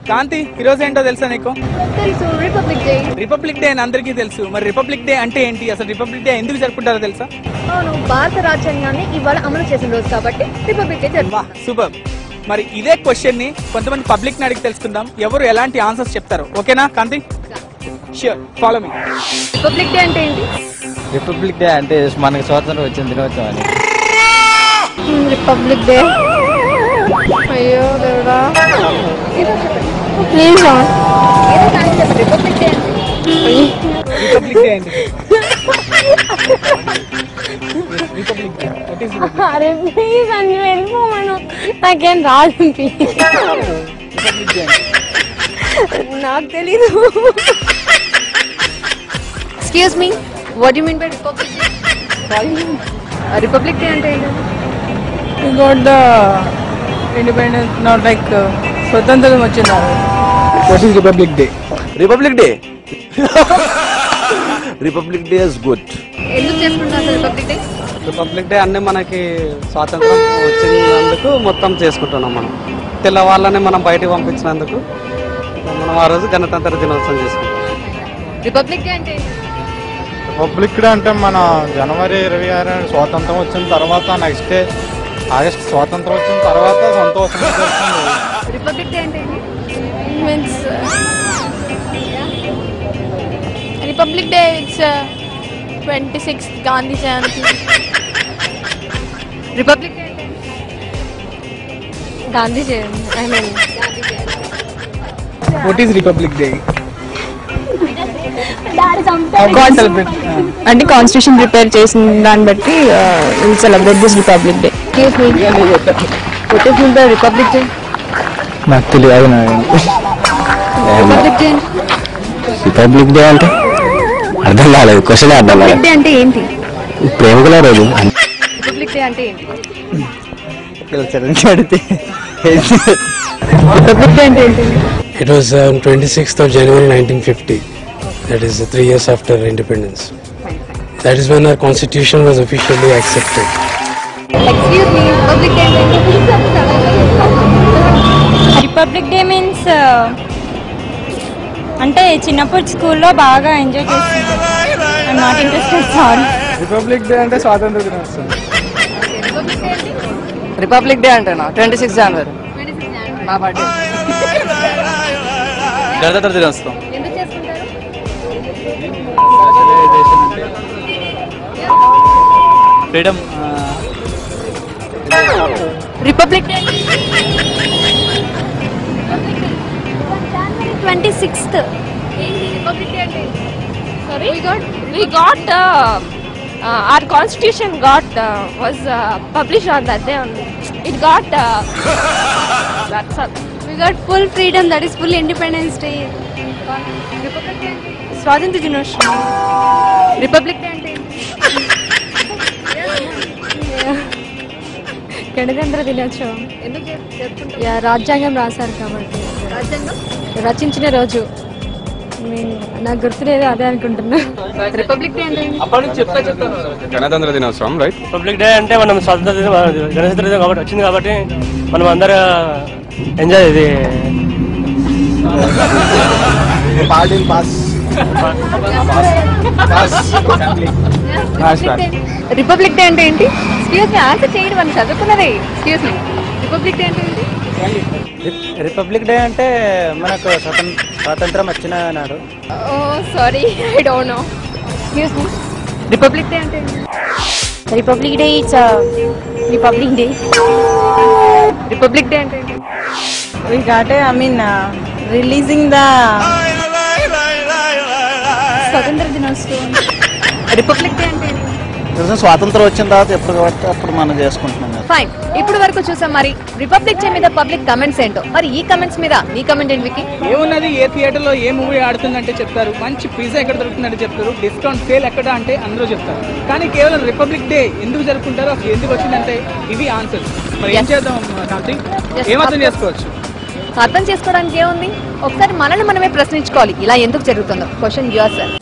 కాంతి ఈ రోజు ఏంటో తెలుసా నీకు? తెలుసు, రిపబ్లిక్ డే. రిపబ్లిక్ డే అని అందరికీ తెలుసు. మరి రిపబ్లిక్ డే అంటే ఏంటి, అసలు రిపబ్లిక్ డే ఎందుకు జరుపుకుంటారో తెలుసా? అవును, భారత రాజ్యాంగాన్ని ఇవాళ అమలు చేసిన రోజు కాబట్టి రిపబ్లిక్ డే జరుపుకుంటాం. సూపర్. మరి ఇదే క్వశ్చన్ ని కొంతమంది పబ్లిక్ ని అడిగి తెలుసుకుందాం, ఎవరు ఎలాంటి ఆన్సర్స్ చెప్తారు. ఓకేనా Kanthi? Sure, follow me. Republic day అంటే ఏంటి? రిపబ్లిక్ డే అంటే మనకి స్వాతంత్రం వచ్చిన దినోత్సవం అని. రిపబ్లిక్ డే, అయ్యో దేవుడా, please republic day republic day అంటే republic day. What is republic? అరే ప్లీజ్ అని వెళ్ళిపోమను, నాకేం రాదు. రిపబ్లిక్ డే నాకు తెలీదు. Excuse me, what you mean by republic day? Republic day అంటే ఏంటి? We got the independence, not like స్వతంత్రం వచ్చింది. What is republic day? Republic day republic day is good. ఎందుకు చేసుకుంటారు రిపబ్లిక్ డే? రిపబ్లిక్ డే అన్నీ మనకి స్వాతంత్రం వచ్చినందుకు మొత్తం చేసుకుంటున్నాం. మనం తెల్లవాళ్ళని మనం బయటకు పంపించినందుకు మనం ఆ రోజు గణతంత్ర దినోత్సవం చేసుకుంటాం. రిపబ్లిక్ డే అంటే రిపబ్లిక్ డే అంటే మన జనవరి 26 స్వాతంత్రం వచ్చిన తర్వాత నెక్స్ట్ డే ఆగస్ట్ స్వాతంత్రం వచ్చిన తర్వాత సంతోషంగా జరుపుకుంటాం. రిపబ్లిక్ డే అంటే means Republic Day, it's 26th Gandhi Jayanti. Republic day అంటే Gandhi Jayanti, I mean what is republic day? అంటే కాన్స్టిట్యూషన్ ప్రిపేర్ చేసిన దాన్ని బట్టి celebrate this republic day. Republic day నాకు తెలియదు. రిపబ్లిక్ డే రిపబ్లిక్ డే అంటే అర్థం కాలేదు, క్వశ్చన్ అర్థం కాలేదు. డే అంటే ఏంటి? ప్రేమికుల రోజు. రిపబ్లిక్ డే అంటే ఏంటి? అడితే రిపబ్లిక్ డే అంటే ఏంటి? It was 26th of January 1950. That is 3 years after independence. That is when our constitution was officially accepted. Excuse me, republic day అంటే Republic Day means అంటే చిన్నప్పుడు స్కూల్లో బాగా ఎంజాయ్ చేస్తున్నాను. I'm not interested, sorry. Republic day అంటే స్వాతంత్ర దినోత్సవం. Republic day అంటేనా 26 జనవరి నా బర్త్డే. గణతంత్ర దినోత్సవం. ఎందుకు చేసుకుంటారు? Freedom. Republic day 26th. Republic day అంటే Sorry, we got our constitution was published on that day only. It got that's all. We got full freedom, that is full independence day. Republic day అంటే స్వాతంత్ర దినోత్సవం. Republic day అంటే గణతంత్ర దినోత్సవం. ఎందుకు చేసుకుంటారు? రాజ్యాంగం రాశారు కాబట్టి, రాజ్యాంగం రచించిన రోజు. నాకు గుర్తులేదు, అదే అనుకుంటున్నా. రిపబ్లిక్ డే అంటే గణతంత్ర దినోత్సవం, రైట్? రిపబ్లిక్ డే అంటే మనం స్వాతంత్ర గణతంత్ర దినం కాబట్టి వచ్చింది కాబట్టి మనం అందరూ ఎంజాయ్ ఇది రిపబ్లిక్ డే అంటే ఏంటి? ఎక్స్క్యూజ్ మీ, ఆన్సర్ చేయండి, మనం చదువుకున్నదే. ఎక్స్క్యూజ్ మీ, రిపబ్లిక్ డే అంటే ఏంటి? రిపబ్లిక్ డే అంటే మనకు స్వాతంత్రం వచ్చిన నాడు. Oh sorry, I don't know. Excuse me, republic day అంటే ఏంటి? Republic day it's republic day. Republic day అంటే ఏంటి? We got releasing the స్వతంత్ర దినోత్సవం. రిపబ్లిక్ డే అంటే ఏంటి? స్వాతంత్రం వచ్చిన తర్వాత ఎప్పుడు కాబట్టి అప్పుడు మనం చేసుకుంటున్నాం. ఫైన్, ఇప్పుడు వరకు చూసాం. మరి రిపబ్లిక్ డే మీద పబ్లిక్ కమెంట్స్ ఏంటో. మరి ఈ కమెంట్స్ మీద నీ కమెంట్ ఏంటి వికీ? ఏమున్నది, ఏ థియేటర్ లో ఏ మూవీ ఆడుతుందంటే చెప్తారు, మంచి పిజ్జా ఎక్కడ దొరుకుతుందంటే చెప్తారు, డిస్కౌంట్ సేల్ ఎక్కడ అంటే అందరూ చెప్తారు. కానీ కేవలం రిపబ్లిక్ డే ఎందుకు జరుపుకుంటారో, అసలు ఎందుకు వచ్చిందంటే ఇవి ఆన్సర్స్. మరి ఏం చేద్దాం కాంతి, ఏమర్థం చేసుకోవచ్చు? అర్థం చేసుకోవడానికి ఏముంది, ఒకసారి మనల్ని మనమే ప్రశ్నించుకోవాలి, ఇలా ఎందుకు జరుగుతుందో. Question your self.